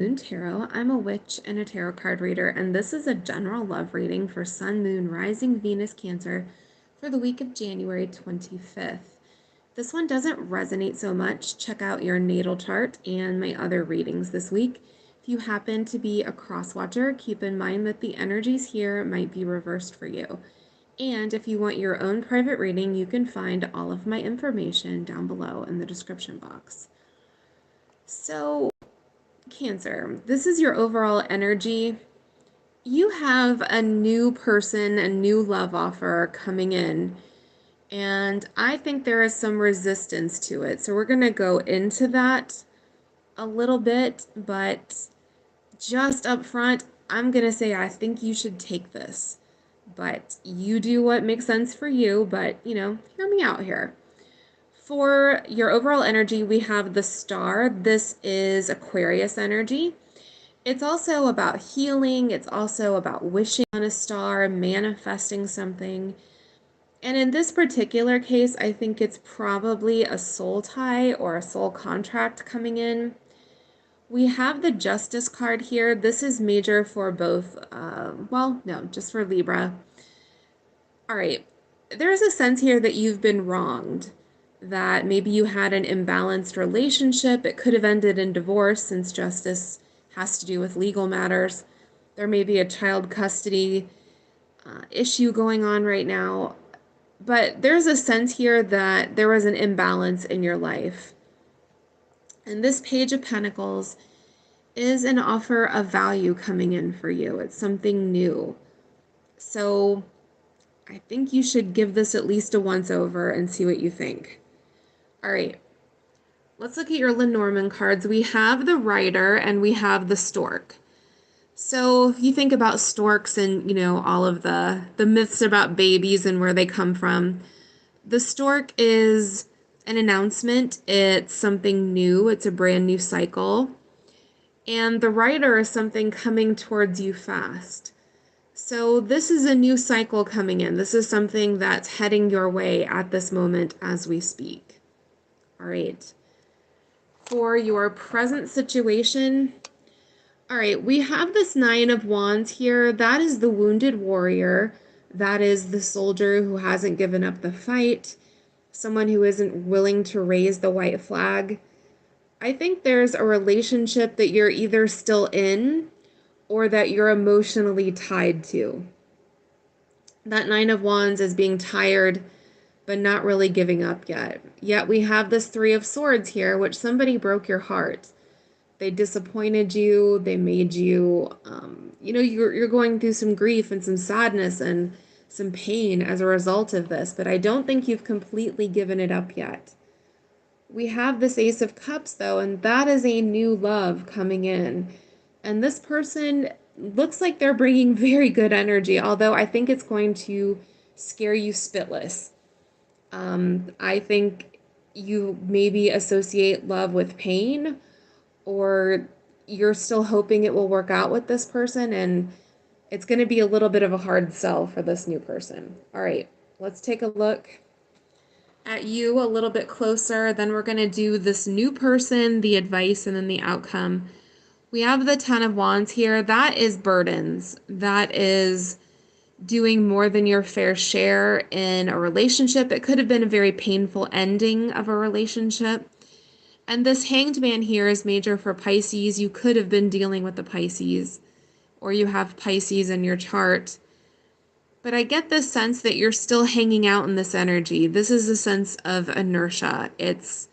Moon Tarot. I'm a witch and a tarot card reader, and this is a general love reading for Sun, Moon, Rising, Venus, Cancer for the week of January 25th. This one doesn't resonate so much. Check out your natal chart and my other readings this week. If you happen to be a cross watcher, keep in mind that the energies here might be reversed for you. And if you want your own private reading, you can find all of my information down below in the description box. So, Cancer, this is your overall energy. You have a new person, a new love offer coming in, and I think there is some resistance to it. So we're going to go into that a little bit, but just up front, I'm going to say I think you should take this. But you do what makes sense for you, but hear me out here. For your overall energy, we have the Star. This is Aquarius energy. It's also about healing. It's also about wishing on a star, manifesting something. And in this particular case, I think it's probably a soul tie or a soul contract coming in. We have the Justice card here. This is major for both, just for Libra. All right, there's a sense here that you've been wronged, that maybe you had an imbalanced relationship. It could have ended in divorce since Justice has to do with legal matters. There may be a child custody issue going on right now, but there's a sense here that there was an imbalance in your life. And this Page of Pentacles is an offer of value coming in for you. It's something new. So I think you should give this at least a once over and see what you think. All right, let's look at your Lenormand cards. We have the Rider and we have the Stork. So if you think about storks and, all of the myths about babies and where they come from, the stork is an announcement. It's something new. It's a brand new cycle. And the Rider is something coming towards you fast. So this is a new cycle coming in. This is something that's heading your way at this moment as we speak. All right. For your present situation, all right, we have this Nine of Wands here. That is the wounded warrior. That is the soldier who hasn't given up the fight, someone who isn't willing to raise the white flag. I think there's a relationship that you're either still in or that you're emotionally tied to. That Nine of Wands is being tired, but not really giving up yet. Yet we have this Three of Swords here, which somebody broke your heart. They disappointed you. They made you, you're going through some grief and some sadness and some pain as a result of this, but I don't think you've completely given it up yet. We have this Ace of Cups, though, and that is a new love coming in. And this person looks like they're bringing very good energy, although I think it's going to scare you spitless. I think you maybe associate love with pain, or you're still hoping it will work out with this person, and it's going to be a little bit of a hard sell for this new person. All right, let's take a look at you a little bit closer. Then we're going to do this new person, the advice, and then the outcome. We have the Ten of Wands here. That is burdens. That is doing more than your fair share in a relationship. It could have been a very painful ending of a relationship. And this Hanged Man here is major for Pisces. You could have been dealing with the Pisces, or you have Pisces in your chart. But I get this sense that you're still hanging out in this energy. This is a sense of inertia. It's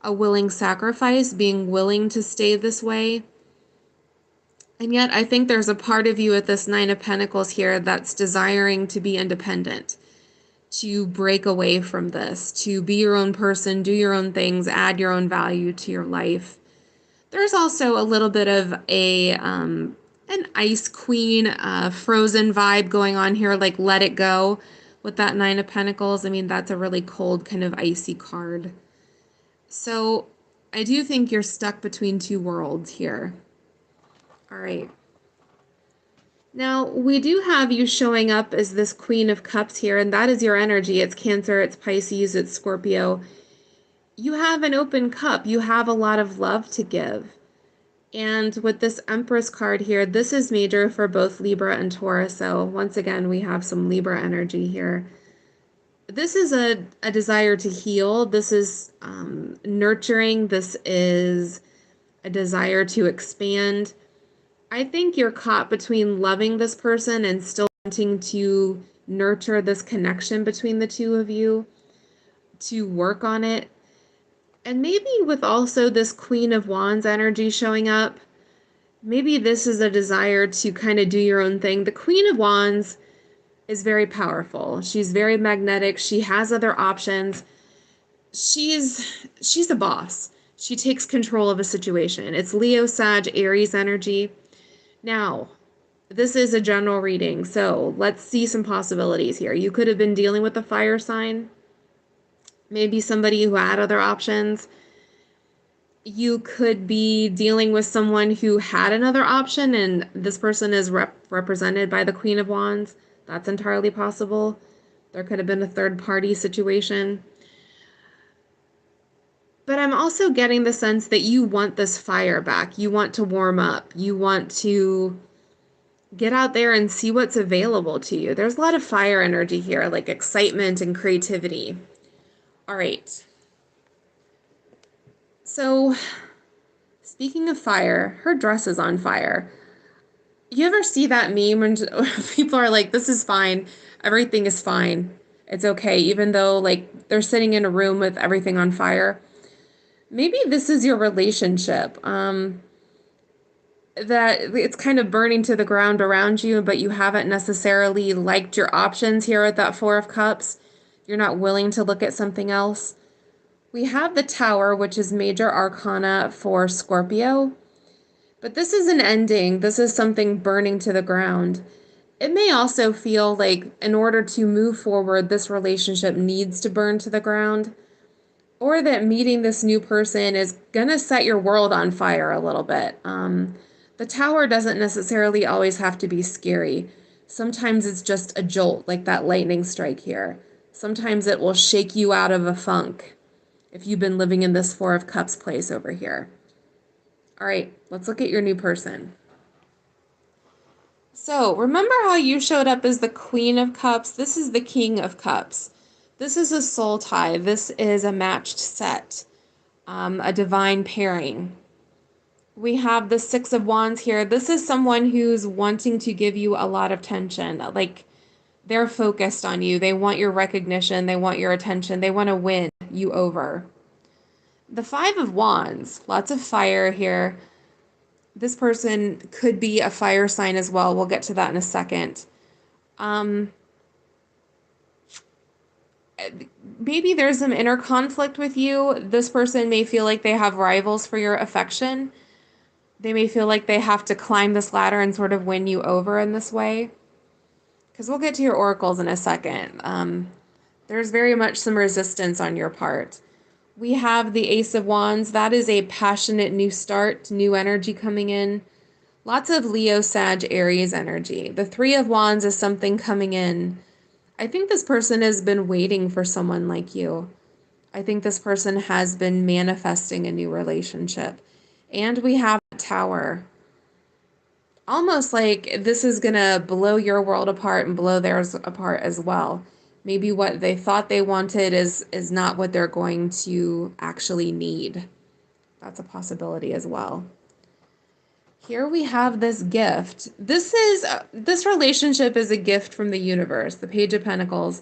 a willing sacrifice, being willing to stay this way. And yet I think there's a part of you at this Nine of Pentacles here that's desiring to be independent, to break away from this, to be your own person, do your own things, add your own value to your life. There's also a little bit of an Ice Queen, Frozen vibe going on here, like Let It Go with that Nine of Pentacles. I mean, that's a really cold kind of icy card. So I do think you're stuck between two worlds here. All right. Now, we do have you showing up as this Queen of Cups here, and that is your energy. It's Cancer, it's Pisces, it's Scorpio. You have an open cup. You have a lot of love to give. And with this Empress card here, this is major for both Libra and Taurus. So once again, we have some Libra energy here. This is a desire to heal. This is nurturing. This is a desire to expand. I think you're caught between loving this person and still wanting to nurture this connection between the two of you, to work on it. And maybe with also this Queen of Wands energy showing up, maybe this is a desire to kind of do your own thing. The Queen of Wands is very powerful. She's very magnetic. She has other options. She's a boss. She takes control of a situation. It's Leo, Sag, Aries energy. Now, this is a general reading, so let's see some possibilities here. You could have been dealing with a fire sign, maybe somebody who had other options. You could be dealing with someone who had another option, and this person is represented by the Queen of Wands. That's entirely possible. There could have been a third-party situation. But I'm also getting the sense that you want this fire back. You want to warm up. You want to get out there and see what's available to you. There's a lot of fire energy here, like excitement and creativity. All right. So, speaking of fire, her dress is on fire. You ever see that meme when people are like, this is fine, everything is fine, it's okay, even though like they're sitting in a room with everything on fire? Maybe this is your relationship. That it's kind of burning to the ground around you, but you haven't necessarily liked your options here at that Four of Cups. You're not willing to look at something else. We have the Tower, which is major arcana for Scorpio. But this is an ending. This is something burning to the ground. It may also feel like in order to move forward, this relationship needs to burn to the ground, or that meeting this new person is going to set your world on fire a little bit. The Tower doesn't necessarily always have to be scary. Sometimes it's just a jolt, like that lightning strike here. Sometimes it will shake you out of a funk if you've been living in this Four of Cups place over here. All right, let's look at your new person. So remember how you showed up as the Queen of Cups? This is the King of Cups. This is a soul tie. This is a matched set, a divine pairing. We have the Six of Wands here. This is someone who's wanting to give you a lot of attention. Like they're focused on you. They want your recognition. They want your attention. They want to win you over. The Five of Wands, lots of fire here. This person could be a fire sign as well. We'll get to that in a second. Maybe there's some inner conflict with you. This person may feel like they have rivals for your affection. They may feel like they have to climb this ladder and sort of win you over in this way. Because we'll get to your oracles in a second. There's very much some resistance on your part. We have the Ace of Wands. That is a passionate new start, new energy coming in. Lots of Leo, Sag, Aries energy. The Three of Wands is something coming in. I think this person has been waiting for someone like you. I think this person has been manifesting a new relationship. And we have a Tower. Almost like this is going to blow your world apart and blow theirs apart as well. Maybe what they thought they wanted is not what they're going to actually need. That's a possibility as well. Here we have this gift. This relationship is a gift from the universe, the Page of Pentacles.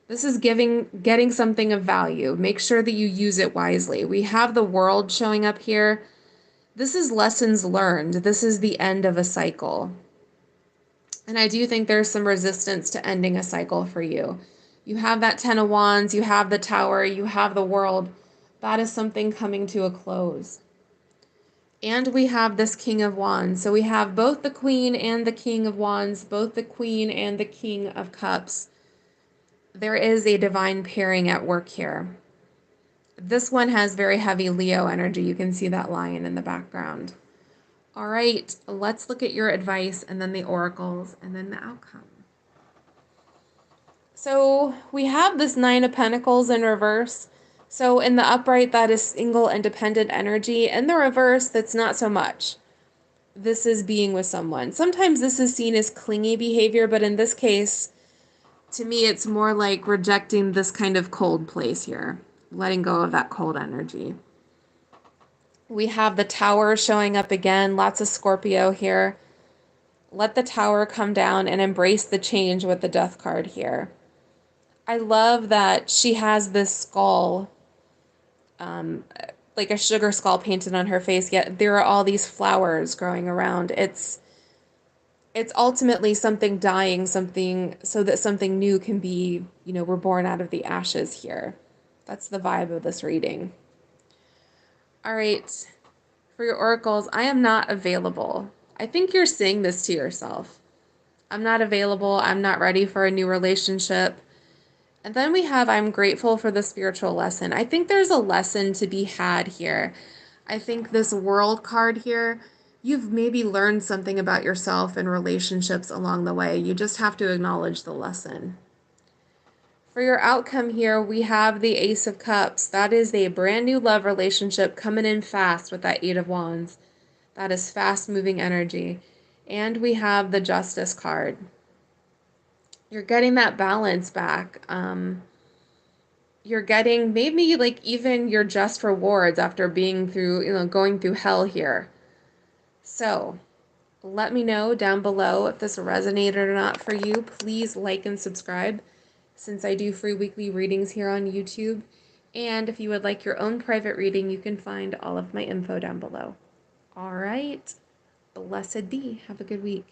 This is getting something of value. Make sure that you use it wisely. We have the World showing up here. This is lessons learned. This is the end of a cycle. And I do think there's some resistance to ending a cycle for you. You have that Ten of Wands, you have the Tower, you have the World. That is something coming to a close. And we have this King of Wands. So we have both the Queen and the King of Wands, both the Queen and the King of Cups. There is a divine pairing at work here. This one has very heavy Leo energy. You can see that lion in the background. All right, let's look at your advice and then the oracles and then the outcome. So we have this Nine of Pentacles in reverse. So in the upright, that is single independent energy. In the reverse, that's not so much. This is being with someone. Sometimes this is seen as clingy behavior, but in this case, to me, it's more like rejecting this kind of cold place here, letting go of that cold energy. We have the Tower showing up again, lots of Scorpio here. Let the Tower come down and embrace the change with the Death card here. I love that she has this skull, like a sugar skull painted on her face, yet there are all these flowers growing around. It's ultimately something dying, something so that something new can be, reborn out of the ashes here. That's the vibe of this reading. All right, for your oracles, I am not available. I think you're saying this to yourself. I'm not available. I'm not ready for a new relationship. And then we have, I'm grateful for the spiritual lesson. I think there's a lesson to be had here. I think this world card here, you've maybe learned something about yourself and relationships along the way. You just have to acknowledge the lesson. For your outcome here, we have the Ace of Cups. That is a brand new love relationship coming in fast with that Eight of Wands. That is fast moving energy. And we have the Justice card. You're getting that balance back. You're getting maybe like even your just rewards after being through, going through hell here. So let me know down below if this resonated or not for you. Please like and subscribe since I do free weekly readings here on YouTube. And if you would like your own private reading, you can find all of my info down below. All right. Blessed be. Have a good week.